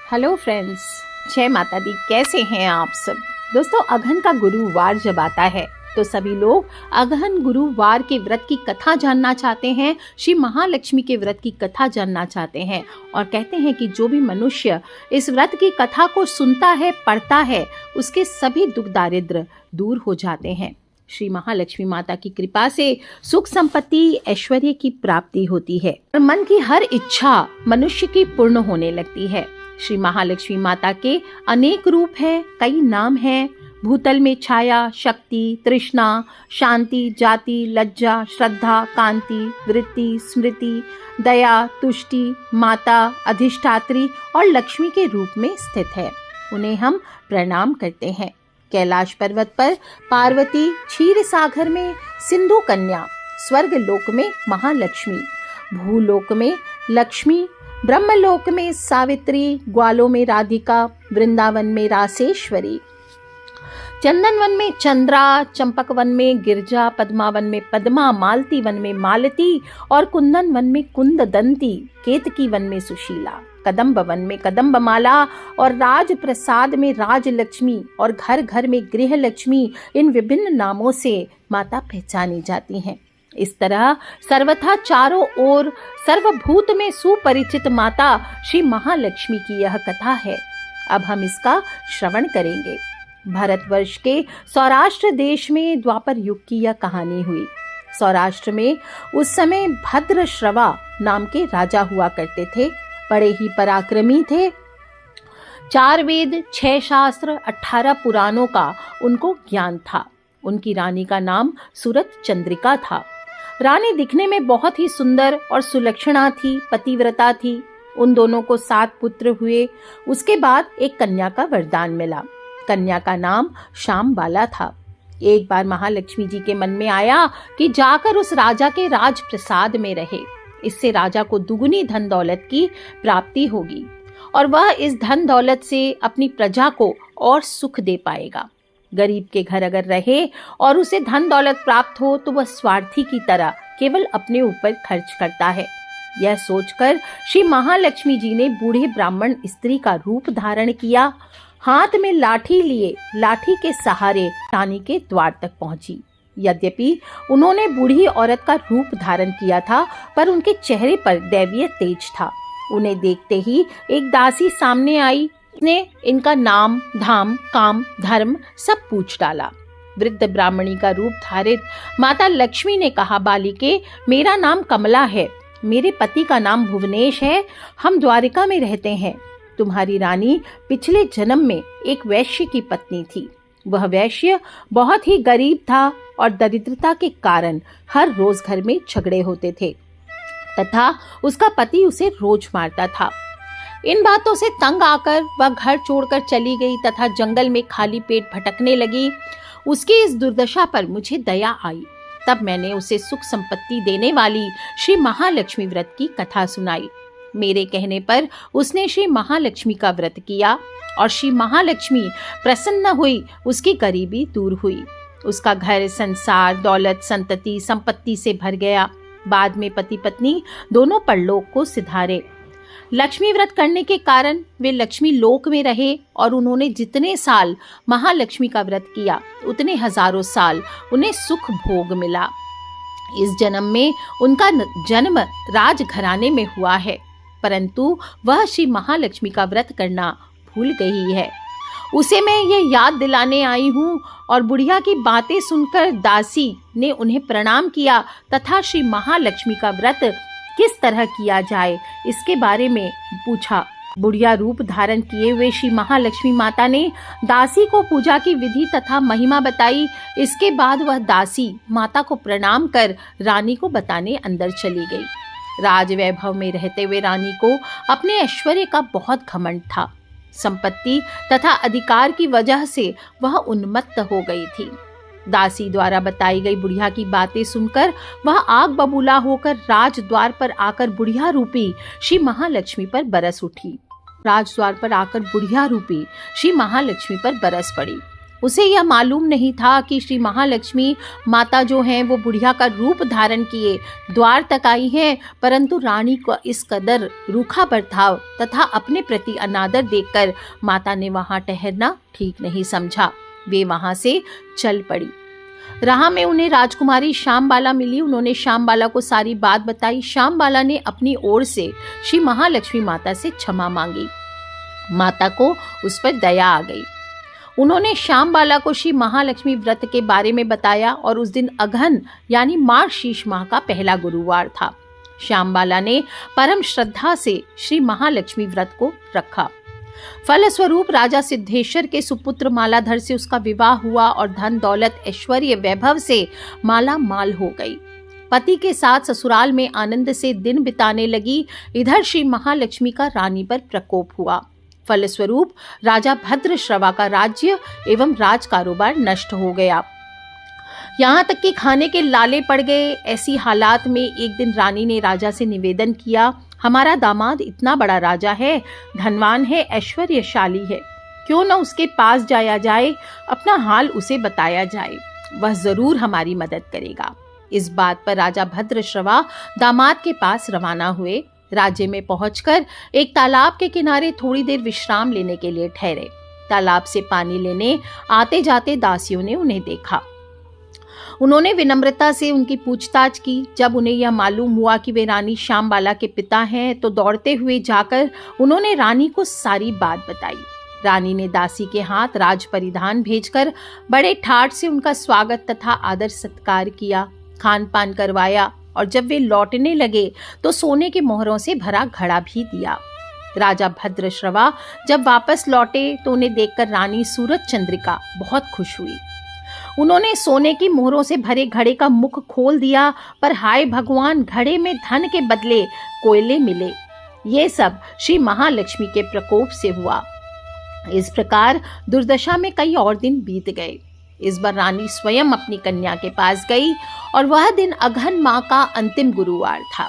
Hello friends, जय माता दी। कैसे हैं आप सब दोस्तों। अगहन का गुरुवार जब आता है तो सभी लोग अगहन गुरुवार के व्रत की कथा जानना चाहते हैं, श्री महालक्ष्मी के व्रत की कथा जानना चाहते हैं और कहते हैं कि जो भी मनुष्य इस व्रत की कथा को सुनता है, पढ़ता है, उसके सभी दुख दारिद्र दूर हो जाते हैं। श्री महालक्ष्मी माता की कृपा से सुख संपत्ति, ऐश्वर्य की प्राप्ति होती है और मन की हर इच्छा मनुष्य की पूर्ण होने लगती है। श्री महालक्ष्मी माता के अनेक रूप हैं, कई नाम हैं। भूतल में छाया, शक्ति, तृष्णा, शांति, जाति, लज्जा, श्रद्धा, कांति, वृत्ति, स्मृति, दया, तुष्टि, माता, अधिष्ठात्री और लक्ष्मी के रूप में स्थित है। उन्हें हम प्रणाम करते हैं। कैलाश पर्वत पर पार्वती, क्षीर सागर में सिंधु कन्या, स्वर्ग लोक में महालक्ष्मी, भूलोक में लक्ष्मी, ब्रह्मलोक में सावित्री, ग्वालों में राधिका, वृंदावन में रासेश्वरी, चंदन वन में चंद्रा, चंपक वन में गिरजा, पद्मावन में पद्मा, मालती वन में मालती और कुंदन वन में कुंददंती, केतकी वन में सुशीला, कदम्ब वन में कदम्बमाला और राज प्रसाद में राजलक्ष्मी और घर घर में गृह लक्ष्मी, इन विभिन्न नामों से माता पहचानी जाती हैं। इस तरह सर्वथा चारों ओर सर्वभूत में सुपरिचित माता श्री महालक्ष्मी की यह कथा है। अब हम इसका श्रवण करेंगे। भारतवर्ष के सौराष्ट्र देश में द्वापर युग की यह कहानी हुई। सौराष्ट्र में उस समय भद्रश्रवा नाम के राजा हुआ करते थे। बड़े ही पराक्रमी थे। 4 वेद, 6 शास्त्र, 18 पुराणों का उनको ज्ञान था। उनकी रानी का नाम सूरत चंद्रिका था। रानी दिखने में बहुत ही सुंदर और सुलक्षणा थी, पतिव्रता थी। उन दोनों को 7 पुत्र हुए। उसके बाद एक कन्या का वरदान मिला। कन्या का नाम श्यामबाला था। एक बार महालक्ष्मी जी के मन में आया कि जाकर उस राजा के राजप्रसाद में रहे। इससे राजा को दुगुनी धन दौलत की प्राप्ति होगी और वह इस धन दौलत से अपनी प्रजा को और सुख दे पाएगा। गरीब के घर अगर रहे और उसे धन दौलत प्राप्त हो तो वह स्वार्थी की तरह केवल अपने ऊपर खर्च करता है। यह सोचकर श्री महालक्ष्मी जी ने बूढ़े ब्राह्मण स्त्री का रूप धारण किया। हाथ में लाठी लिए लाठी के सहारे रानी के द्वार तक पहुंची। यद्यपि उन्होंने बूढ़ी औरत का रूप धारण किया था, पर उनके चेहरे पर दैवीय तेज था। उन्हें देखते ही एक दासी सामने आई। ने इनका नाम, धाम, काम, धर्म सब पूछ डाला। वृद्ध ब्राह्मणी का रूप धारित माता लक्ष्मी ने कहा, बालिके, मेरा नाम कमला है। मेरे पति का नाम भुवनेश है। हम द्वारिका में रहते हैं। तुम्हारी रानी पिछले जन्म में एक वैश्य की पत्नी थी। वह वैश्य बहुत ही गरीब था और दरिद्रता के कारण हर रोज घर में झगड़े होते थे तथा उसका पति उसे रोज मारता था। इन बातों से तंग आकर वह घर छोड़कर चली गई तथा जंगल में खाली पेट भटकने लगी। उसकी इस दुर्दशा पर मुझे दया आई। तब मैंने उसे सुख संपत्ति देने वाली श्री महालक्ष्मी व्रत की कथा सुनाई। मेरे कहने पर उसने श्री महालक्ष्मी का व्रत किया और श्री महालक्ष्मी प्रसन्न हुई। उसकी गरीबी दूर हुई। उसका घर, संसार, दौलत, संतति, संपत्ति से भर गया। बाद में पति पत्नी दोनों परलोक को सिधारे। लक्ष्मी व्रत करने के कारण वे लक्ष्मी लोक में रहे और उन्होंने जितने साल महालक्ष्मी का व्रत किया उतने हजारों साल उन्हें सुख भोग मिला। इस जन्म में उनका जन्म राजघराने में हुआ है, परंतु वह श्री महालक्ष्मी का व्रत करना भूल गई है। उसे मैं ये याद दिलाने आई हूँ। और बुढ़िया की बातें सुनकर दासी ने उन्हें प्रणाम किया तथा श्री महालक्ष्मी का व्रत किस तरह किया जाए इसके बारे में पूछा। बुढ़िया रूप धारण किए हुए श्री महालक्ष्मी माता ने दासी को पूजा की विधि तथा महिमा बताई। इसके बाद वह दासी माता को प्रणाम कर रानी को बताने अंदर चली गई। राजवैभव में रहते हुए रानी को अपने ऐश्वर्य का बहुत घमंड था। संपत्ति तथा अधिकार की वजह से वह उन्मत्त हो गई थी। दासी द्वारा बताई गई बुढ़िया की बातें सुनकर वह आग बबूला होकर राजद्वार पर आकर बुढ़िया रूपी श्री महालक्ष्मी पर बरस उठी। राजद्वार पर आकर बुढ़िया रूपी श्री महालक्ष्मी पर बरस पड़ी। उसे यह मालूम नहीं था कि श्री महालक्ष्मी माता जो हैं वो बुढ़िया का रूप धारण किए द्वार तक आई हैं, परंतु रानी को इस कदर रूखा बर्ताव तथा अपने प्रति अनादर देखकर माता ने वहां ठहरना ठीक नहीं समझा। वे वहां से चल पड़ी। राह में उन्हें राजकुमारी श्यामबाला मिली। उन्होंने श्यामबाला को सारी बात बताई। श्यामबाला ने अपनी ओर से श्री महालक्ष्मी माता से क्षमा मांगी। माता को उस पर दया आ गई। उन्होंने श्यामबाला को श्री महालक्ष्मी व्रत के बारे में बताया और उस दिन अगहन यानी मार्गशीर्ष माह का पहला गुरुवार था। श्यामबाला ने परम श्रद्धा से श्री महालक्ष्मी व्रत को रखा। फलस्वरूप राजा सिद्धेश्वर के सुपुत्र मालाधर से उसका विवाह हुआ और धन दौलत ऐश्वर्य वैभव से माला माल हो गई। पति के साथ ससुराल में आनंद से दिन बिताने लगी। इधर श्री महालक्ष्मी का रानी पर प्रकोप हुआ। फलस्वरूप राजा भद्रश्रवा का राज्य एवं राज कारोबार नष्ट हो गया। यहाँ तक कि खाने के लाले पड़ गए। ऐसी हालात में एक दिन रानी ने राजा से निवेदन किया, हमारा दामाद इतना बड़ा राजा है, धनवान है, ऐश्वर्यशाली है, क्यों न उसके पास जाया जाए, अपना हाल उसे बताया जाए, वह जरूर हमारी मदद करेगा। इस बात पर राजा भद्रश्रवा दामाद के पास रवाना हुए। राज्य में पहुंचकर एक तालाब के किनारे थोड़ी देर विश्राम लेने के लिए ठहरे। तालाब से पानी लेने आते जाते दासियों ने उन्हें देखा। उन्होंने विनम्रता से उनकी पूछताछ की। जब उन्हें यह मालूम हुआ कि वे रानी श्यामबाला के पिता हैं, तो दौड़ते हुए जाकर उन्होंने रानी को सारी बात बताई। रानी ने दासी के हाथ राज परिधान भेजकर बड़े ठाठ से उनका स्वागत तथा आदर सत्कार किया, खान पान करवाया और जब वे लौटने लगे तो सोने के मोहरों से भरा घड़ा भी दिया। राजा भद्रश्रवा जब वापस लौटे तो उन्हें देखकर रानी सूरज चंद्रिका बहुत खुश हुई। उन्होंने सोने की मोहरों से भरे घड़े का मुख खोल दिया, पर हाय भगवान, घड़े में धन के बदले कोयले मिले। ये सब श्री महालक्ष्मी के प्रकोप से हुआ। इस प्रकार दुर्दशा में कई और दिन बीत गए। इस बार रानी स्वयं अपनी कन्या के पास गई और वह दिन अगहन माह का अंतिम गुरुवार था।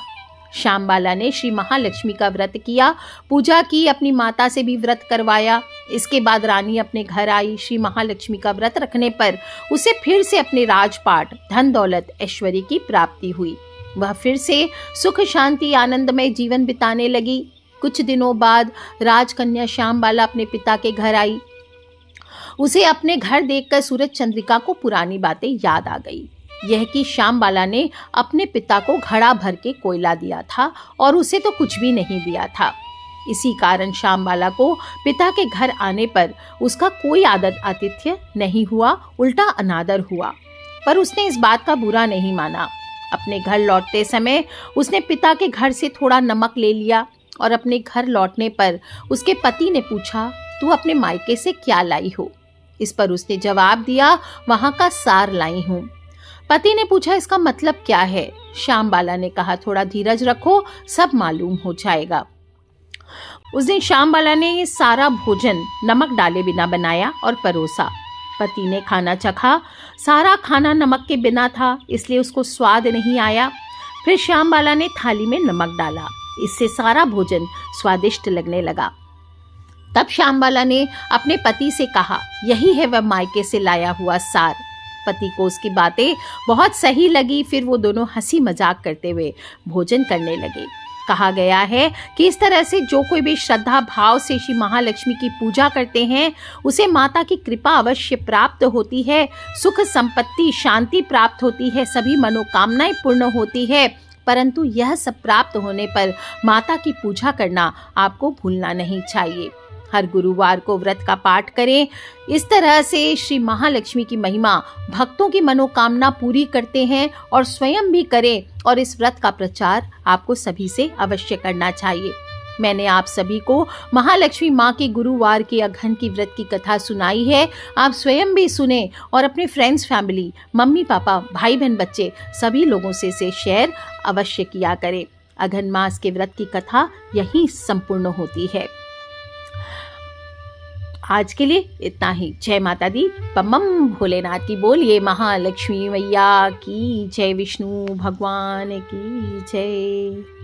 श्यामबाला ने श्री महालक्ष्मी का व्रत किया, पूजा की, अपनी माता से भी व्रत करवाया। इसके बाद रानी अपने घर आई। श्री महालक्ष्मी का व्रत रखने पर उसे फिर से अपने राजपाट, धन दौलत, ऐश्वर्य की प्राप्ति हुई। वह फिर से सुख शांति आनंदमय जीवन बिताने लगी। कुछ दिनों बाद राजकन्या श्यामबाला अपने पिता के घर आई। उसे अपने घर देखकर सूरज चंद्रिका को पुरानी बातें याद आ गई। यह कि श्यामबाला ने अपने पिता को घड़ा भर के कोयला दिया था और उसे तो कुछ भी नहीं दिया था। इसी कारण श्यामबाला को पिता के घर आने पर उसका कोई आतिथ्य नहीं हुआ, उल्टा अनादर हुआ। पर उसने इस बात का बुरा नहीं माना। अपने घर लौटते समय उसने पिता के घर से थोड़ा नमक ले लिया और अपने घर लौटने पर उसके पति ने पूछा, तू अपने मायके से क्या लाई हो? इस पर उसने जवाब दिया, वहां का सार लाई हूँ। पति ने पूछा, इसका मतलब क्या है? श्यामबाला ने कहा, थोड़ा धीरज रखो, सब मालूम हो जाएगा। उस दिन श्यामबाला ने ये सारा भोजन नमक डाले बिना बनाया और परोसा। पति ने खाना चखा। सारा खाना नमक के बिना था, इसलिए उसको स्वाद नहीं आया। फिर श्यामबाला ने थाली में नमक डाला। इससे सारा भोजन स्वादिष्ट लगने लगा। तब श्यामबाला ने अपने पति से कहा, यही है वह मायके से लाया हुआ सार। पति को उसकी बातें बहुत सही लगी। फिर वो दोनों हंसी मजाक करते हुए भोजन करने लगे। कहा गया है कि इस तरह से जो कोई भी श्रद्धा भाव से श्री महालक्ष्मी की पूजा करते हैं, उसे माता की कृपा अवश्य प्राप्त होती है, सुख संपत्ति शांति प्राप्त होती है, सभी मनोकामनाएं पूर्ण होती है। परंतु यह सब प्राप्त होने पर माता की पूजा करना आपको भूलना नहीं चाहिए। हर गुरुवार को व्रत का पाठ करें। इस तरह से श्री महालक्ष्मी की महिमा भक्तों की मनोकामना पूरी करते हैं और स्वयं भी करें, और इस व्रत का प्रचार आपको सभी से अवश्य करना चाहिए। मैंने आप सभी को महालक्ष्मी माँ के गुरुवार के अगहन की व्रत की कथा सुनाई है। आप स्वयं भी सुने और अपने फ्रेंड्स, फैमिली, मम्मी पापा, भाई बहन, बच्चे सभी लोगों से इसे शेयर अवश्य किया करें। अगहन मास के व्रत की कथा यहीं संपूर्ण होती है। आज के लिए इतना ही। जय माता दी। बम भोलेनाथ की बोलिए। महालक्ष्मी मैया की जय। विष्णु भगवान की जय।